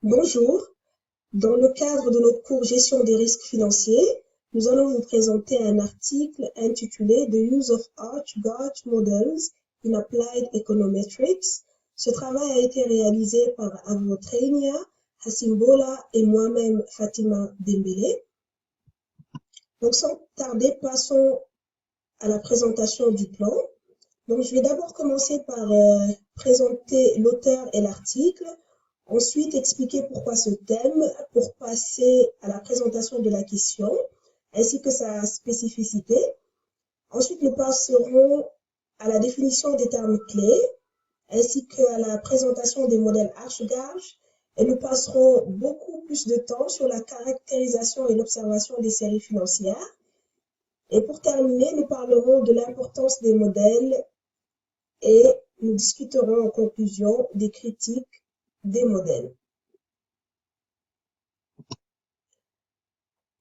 Bonjour, dans le cadre de notre cours Gestion des risques financiers, nous allons vous présenter un article intitulé The Use of Arch-Garch Models in Applied Econometrics. Ce travail a été réalisé par Avo Treinia, Hassim Bola et moi-même Fatima Dembélé. Donc sans tarder, passons à la présentation du plan. Donc je vais d'abord commencer par présenter l'auteur et l'article. Ensuite, expliquer pourquoi ce thème, pour passer à la présentation de la question, ainsi que sa spécificité. Ensuite, nous passerons à la définition des termes clés, ainsi qu'à la présentation des modèles Arch-Garch, et nous passerons beaucoup plus de temps sur la caractérisation et l'observation des séries financières. Et pour terminer, nous parlerons de l'importance des modèles et nous discuterons en conclusion des critiques des modèles.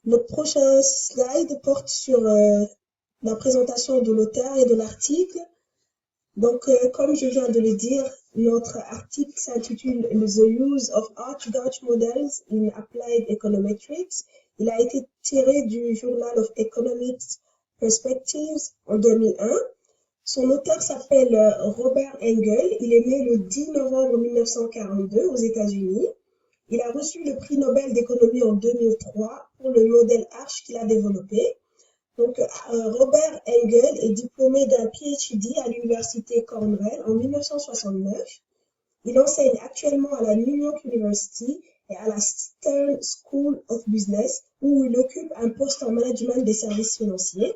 Notre prochain slide porte sur la présentation de l'auteur et de l'article. Donc, comme je viens de le dire, notre article s'intitule The Use of Arch-Garch Models in Applied Econometrics. Il a été tiré du Journal of Economics Perspectives en 2001. Son auteur s'appelle Robert Engel. Il est né le 10 novembre 1942 aux États-Unis. Il a reçu le prix Nobel d'économie en 2003 pour le modèle Arch qu'il a développé. Donc, Robert Engel est diplômé d'un PhD à l'université Cornell en 1969. Il enseigne actuellement à la New York University et à la Stern School of Business, où il occupe un poste en management des services financiers.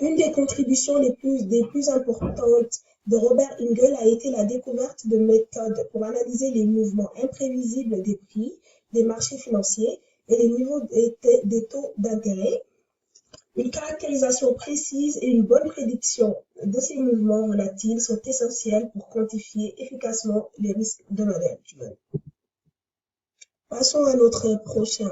Une des contributions des plus importantes de Robert Engel a été la découverte de méthodes pour analyser les mouvements imprévisibles des prix des marchés financiers et les niveaux des taux d'intérêt. Une caractérisation précise et une bonne prédiction de ces mouvements volatiles sont essentielles pour quantifier efficacement les risques de management. Passons à notre prochain.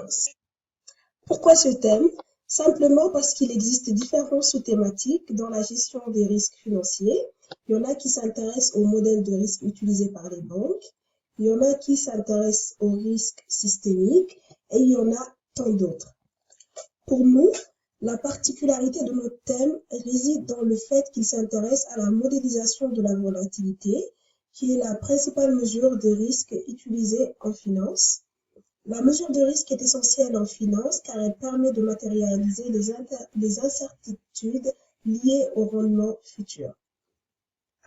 Pourquoi ce thème? Simplement parce qu'il existe différentes sous-thématiques dans la gestion des risques financiers. Il y en a qui s'intéressent aux modèles de risque utilisés par les banques. Il y en a qui s'intéressent aux risques systémiques et il y en a tant d'autres. Pour nous, la particularité de notre thème réside dans le fait qu'il s'intéresse à la modélisation de la volatilité, qui est la principale mesure de risque utilisée en finance. La mesure de risque est essentielle en finance car elle permet de matérialiser les incertitudes liées au rendement futur.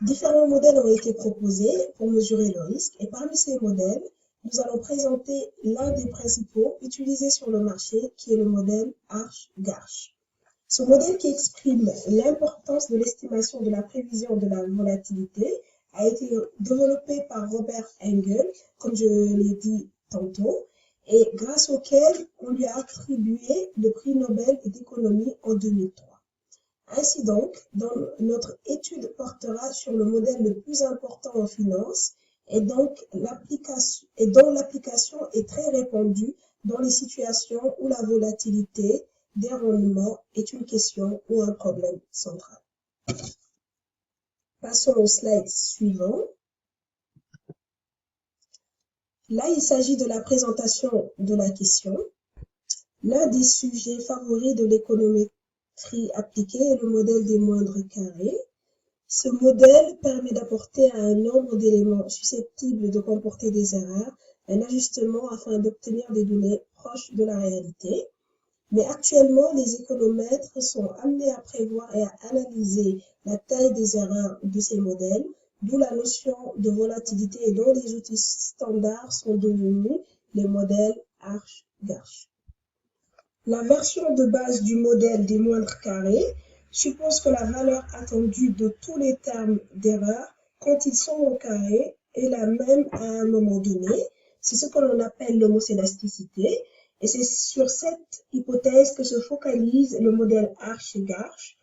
Différents modèles ont été proposés pour mesurer le risque et parmi ces modèles, nous allons présenter l'un des principaux utilisés sur le marché qui est le modèle Arch-Garch. Ce modèle qui exprime l'importance de l'estimation de la prévision de la volatilité a été développé par Robert Engel, comme je l'ai dit tantôt, et grâce auquel on lui a attribué le prix Nobel d'économie en 2003. Ainsi donc, notre étude portera sur le modèle le plus important en finance et dont l'application est très répandue dans les situations où la volatilité des rendements est une question ou un problème central. Passons au slide suivant. Là, il s'agit de la présentation de la question. L'un des sujets favoris de l'économétrie appliquée est le modèle des moindres carrés. Ce modèle permet d'apporter à un nombre d'éléments susceptibles de comporter des erreurs un ajustement afin d'obtenir des données proches de la réalité. Mais actuellement, les économètres sont amenés à prévoir et à analyser la taille des erreurs de ces modèles, d'où la notion de volatilité et dont les outils standards sont devenus les modèles Arch-Garch. La version de base du modèle des moindres carrés suppose que la valeur attendue de tous les termes d'erreur quand ils sont au carré est la même à un moment donné. C'est ce que l'on appelle l'homoscédasticité. Et c'est sur cette hypothèse que se focalise le modèle Arch-Garch.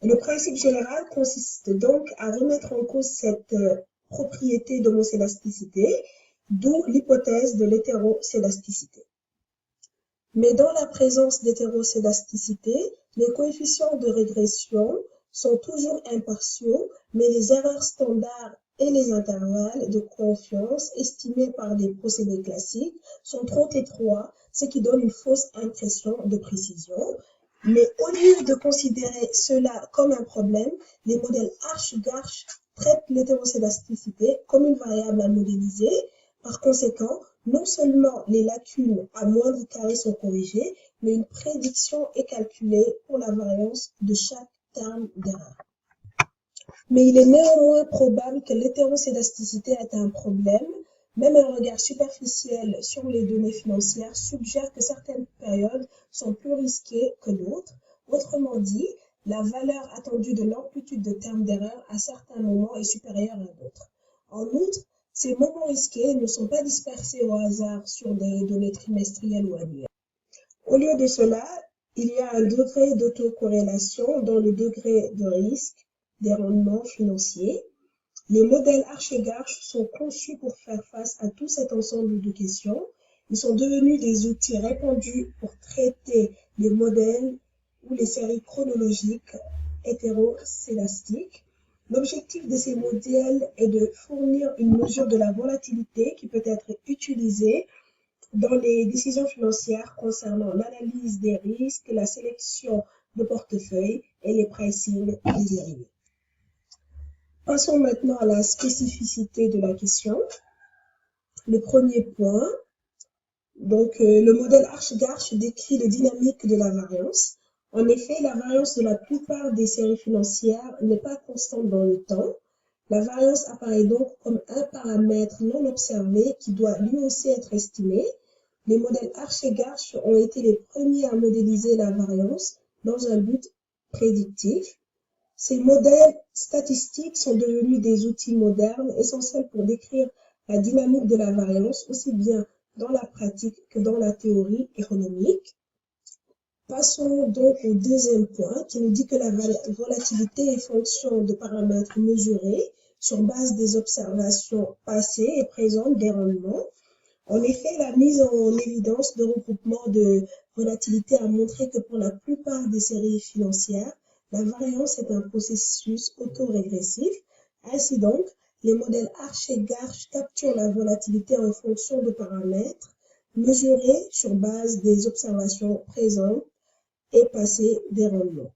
Le principe général consiste donc à remettre en cause cette propriété d'homoscédasticité, d'où l'hypothèse de l'hétéroscédasticité. Mais dans la présence d'hétéroscédasticité, les coefficients de régression sont toujours impartiaux, mais les erreurs standards et les intervalles de confiance estimés par des procédés classiques sont trop étroits, ce qui donne une fausse impression de précision. Mais au lieu de considérer cela comme un problème, les modèles Arch-Garch traitent l'hétéroscédasticité comme une variable à modéliser. Par conséquent, non seulement les lacunes à moindre carré sont corrigées, mais une prédiction est calculée pour la variance de chaque terme d'erreur. Mais il est néanmoins probable que l'hétéroscédasticité est un problème. Même un regard superficiel sur les données financières suggère que certaines périodes sont plus risquées que d'autres. Autrement dit, la valeur attendue de l'amplitude de termes d'erreur à certains moments est supérieure à d'autres. En outre, ces moments risqués ne sont pas dispersés au hasard sur des données trimestrielles ou annuelles. Au lieu de cela, il y a un degré d'autocorrélation dans le degré de risque des rendements financiers. Les modèles Arch-Garch sont conçus pour faire face à tout cet ensemble de questions. Ils sont devenus des outils répandus pour traiter les modèles ou les séries chronologiques hétéroscédastiques. L'objectif de ces modèles est de fournir une mesure de la volatilité qui peut être utilisée dans les décisions financières concernant l'analyse des risques, la sélection de portefeuilles et les pricing des dérivés. Passons maintenant à la spécificité de la question. Le premier point, le modèle Arch-Garch décrit la dynamique de la variance. En effet, la variance de la plupart des séries financières n'est pas constante dans le temps. La variance apparaît donc comme un paramètre non observé qui doit lui aussi être estimé. Les modèles Arch-Garch ont été les premiers à modéliser la variance dans un but prédictif. Ces modèles statistiques sont devenus des outils modernes essentiels pour décrire la dynamique de la variance, aussi bien dans la pratique que dans la théorie économique. Passons donc au deuxième point qui nous dit que la volatilité est fonction de paramètres mesurés sur base des observations passées et présentes des rendements. En effet, la mise en évidence de regroupements de volatilité a montré que pour la plupart des séries financières, la variance est un processus autorégressif. Ainsi donc, les modèles Arch-Garch capturent la volatilité en fonction de paramètres mesurés sur base des observations présentes et passées des rendements.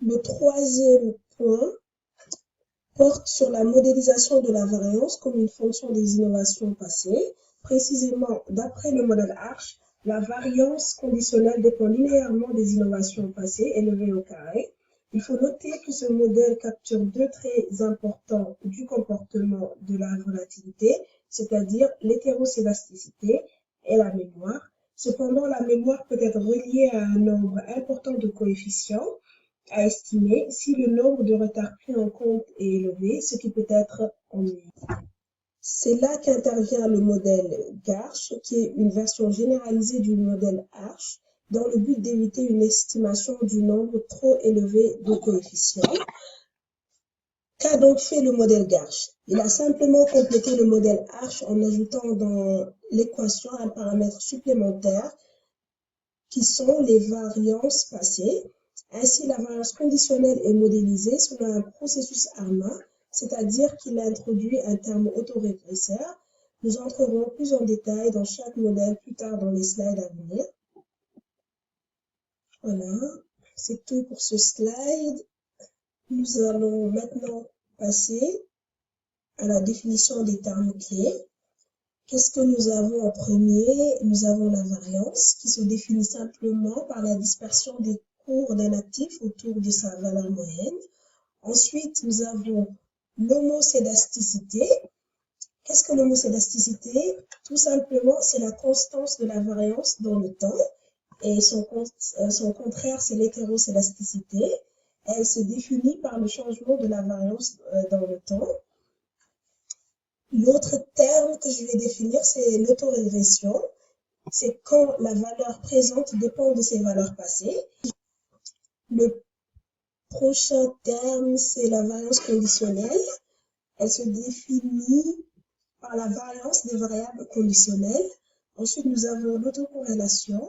Le troisième point porte sur la modélisation de la variance comme une fonction des innovations passées. Précisément, d'après le modèle Arch, la variance conditionnelle dépend linéairement des innovations passées élevées au carré. Il faut noter que ce modèle capture deux traits importants du comportement de la volatilité, c'est-à-dire l'hétéroscédasticité et la mémoire. Cependant, la mémoire peut être reliée à un nombre important de coefficients à estimer si le nombre de retards pris en compte est élevé, ce qui peut être ennuyeux. C'est là qu'intervient le modèle Garch, qui est une version généralisée du modèle Arch, dans le but d'éviter une estimation du nombre trop élevé de coefficients. Qu'a donc fait le modèle Garch? Il a simplement complété le modèle Arch en ajoutant dans l'équation un paramètre supplémentaire qui sont les variances passées. Ainsi, la variance conditionnelle est modélisée selon un processus ARMA, c'est-à-dire qu'il introduit un terme autorégresseur. Nous entrerons plus en détail dans chaque modèle plus tard dans les slides à venir. Voilà, c'est tout pour ce slide. Nous allons maintenant passer à la définition des termes clés. Qu'est-ce que nous avons en premier? Nous avons la variance qui se définit simplement par la dispersion des cours d'un actif autour de sa valeur moyenne. Ensuite, nous avons l'homocédasticité. Qu'est-ce que l'homocédasticité? Tout simplement, c'est la constance de la variance dans le temps. Et son contraire, c'est l'hétéroscédasticité. Elle se définit par le changement de la variance dans le temps. L'autre terme que je vais définir, c'est l'autorégression. C'est quand la valeur présente dépend de ses valeurs passées. Le prochain terme, c'est la variance conditionnelle. Elle se définit par la variance des variables conditionnelles. Ensuite, nous avons l'autocorrélation.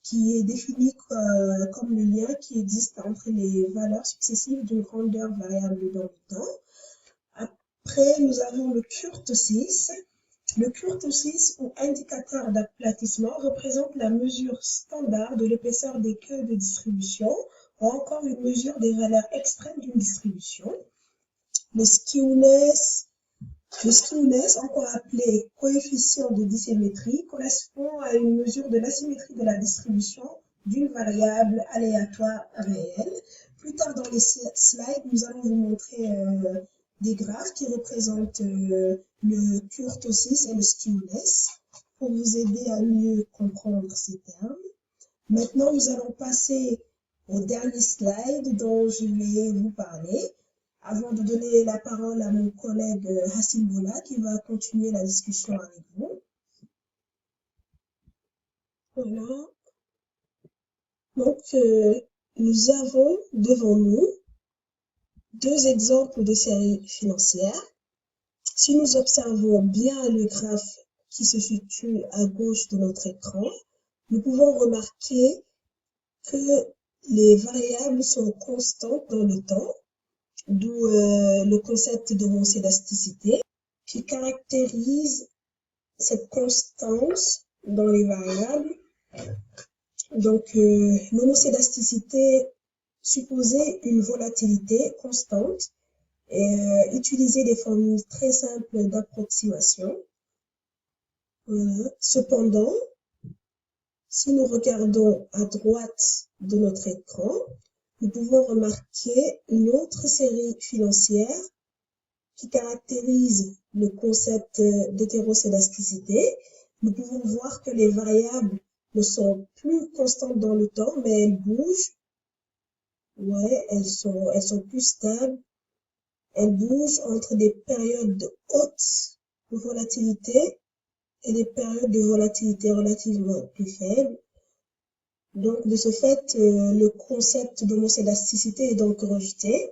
qui est défini comme le lien qui existe entre les valeurs successives d'une grandeur variable dans le temps. Après, nous avons le kurtosis. Le kurtosis, ou indicateur d'aplatissement, représente la mesure standard de l'épaisseur des queues de distribution, ou encore une mesure des valeurs extrêmes d'une distribution. Le skewness, encore appelé coefficient de dissymétrie, correspond à une mesure de l'asymétrie de la distribution d'une variable aléatoire réelle. Plus tard dans les slides, nous allons vous montrer des graphes qui représentent le kurtosis et le skewness pour vous aider à mieux comprendre ces termes. Maintenant, nous allons passer au dernier slide dont je vais vous parler, avant de donner la parole à mon collègue Hassim Boula qui va continuer la discussion avec vous. Voilà. Donc, nous avons devant nous deux exemples de séries financières. Si nous observons bien le graphe qui se situe à gauche de notre écran, nous pouvons remarquer que les variables sont constantes dans le temps, d'où le concept d'homocédasticité qui caractérise cette constance dans les variables. Donc, l'homocédasticité supposait une volatilité constante et utiliser des formules très simples d'approximation. Cependant, si nous regardons à droite de notre écran, nous pouvons remarquer une autre série financière qui caractérise le concept d'hétérocédasticité. Nous pouvons voir que les variables ne sont plus constantes dans le temps, mais elles bougent. Ouais, elles sont plus stables. Elles bougent entre des périodes de haute volatilité et des périodes de volatilité relativement plus faibles. Donc, de ce fait, le concept d'homocédasticité est donc rejeté.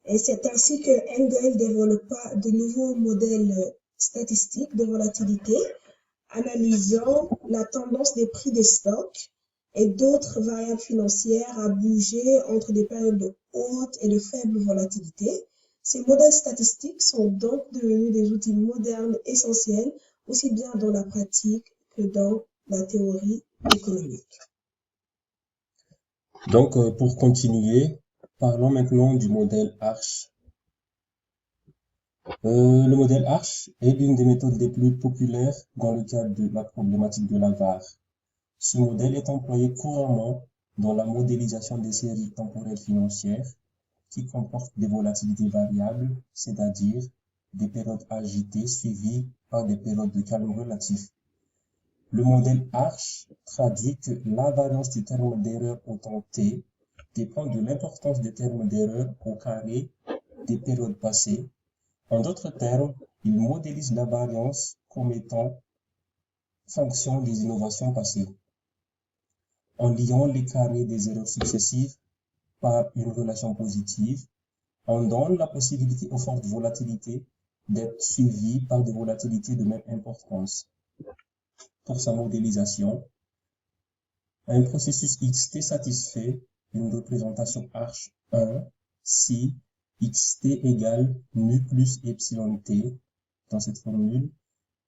Et c'est ainsi que Engel développa de nouveaux modèles statistiques de volatilité, analysant la tendance des prix des stocks et d'autres variables financières à bouger entre des périodes de haute et de faible volatilité. Ces modèles statistiques sont donc devenus des outils modernes essentiels, aussi bien dans la pratique que dans la théorie économique. Donc, pour continuer, parlons maintenant du modèle ARCH. Le modèle ARCH est l'une des méthodes les plus populaires dans le cadre de la problématique de la VAR. Ce modèle est employé couramment dans la modélisation des séries temporelles financières qui comportent des volatilités variables, c'est-à-dire des périodes agitées suivies par des périodes de calme relatif. Le modèle ARCH traduit que la variance du terme d'erreur au temps t dépend de l'importance des termes d'erreur au carré des périodes passées. En d'autres termes, il modélise la variance comme étant fonction des innovations passées. En liant les carrés des erreurs successives par une relation positive, on donne la possibilité aux fortes volatilités d'être suivies par des volatilités de même importance. Pour sa modélisation, un processus xt satisfait une représentation ARCH 1 si xt égale mu plus epsilon t. Dans cette formule,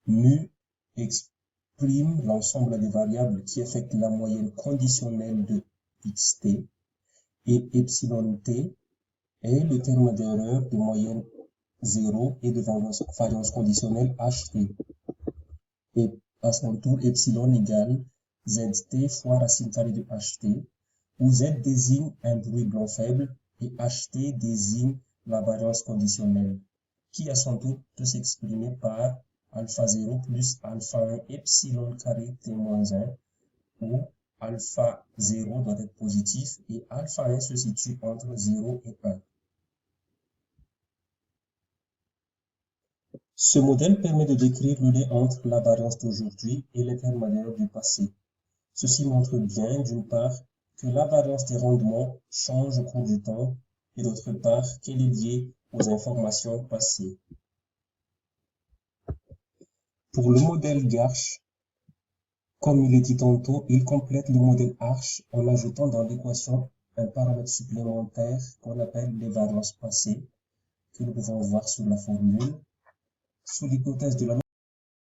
mu exprime l'ensemble des variables qui affectent la moyenne conditionnelle de xt et epsilon t est le terme d'erreur de moyenne 0 et de variance conditionnelle ht. Et à son tour, epsilon égale zt fois racine carrée de ht, où z désigne un bruit blanc faible et ht désigne la variance conditionnelle, qui à son tour peut s'exprimer par alpha 0 plus alpha 1 epsilon carré t-1, où alpha 0 doit être positif et alpha 1 se situe entre 0 et 1. Ce modèle permet de décrire le lien entre la variance d'aujourd'hui et les termes d'erreur du passé. Ceci montre bien, d'une part, que la variance des rendements change au cours du temps et d'autre part qu'elle est liée aux informations passées. Pour le modèle GARCH, Comme il est dit tantôt, il complète le modèle Arch en ajoutant dans l'équation un paramètre supplémentaire qu'on appelle les variances passées, que nous pouvons voir sous la formule. Sous l'hypothèse de la